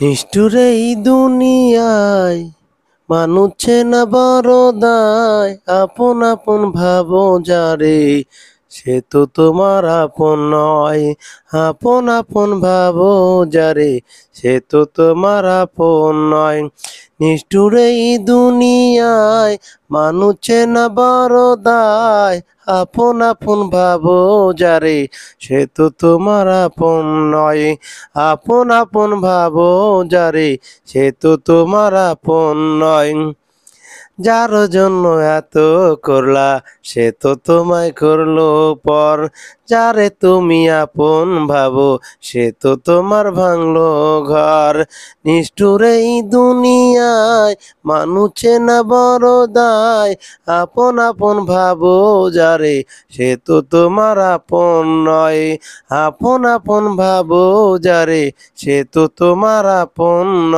নিষ্ঠুর এই দুনিয়ায় মানুষে না বড় দায়, আপন আপন ভাবো যারে সে তো তোমার আপন নয়। আপন আপন ভাবো যারে সে তো তোমার আপন নয়। নিষ্ঠুর এই দুনিয়ায় মানুষে না বড় দায়, আপন আপন ভাবো যারে সে তো তোমার আপন নয়। আপন আপন ভাবো যারে সে তো তোমার আপন নয়। যার জন্য এত করলা সে তো তোমায় করলো পর। যারে তুমি আপন ভাবো সে তো তোমার ভাঙলো ঘর। নিষ্ঠুর এই দুনিয়ায় মানুষে না বড় দায়, আপন আপন ভাবো যারে সে তো তোমার আপন নয়। আপন আপন ভাবো যারে সে তো তোমার আপন নয়।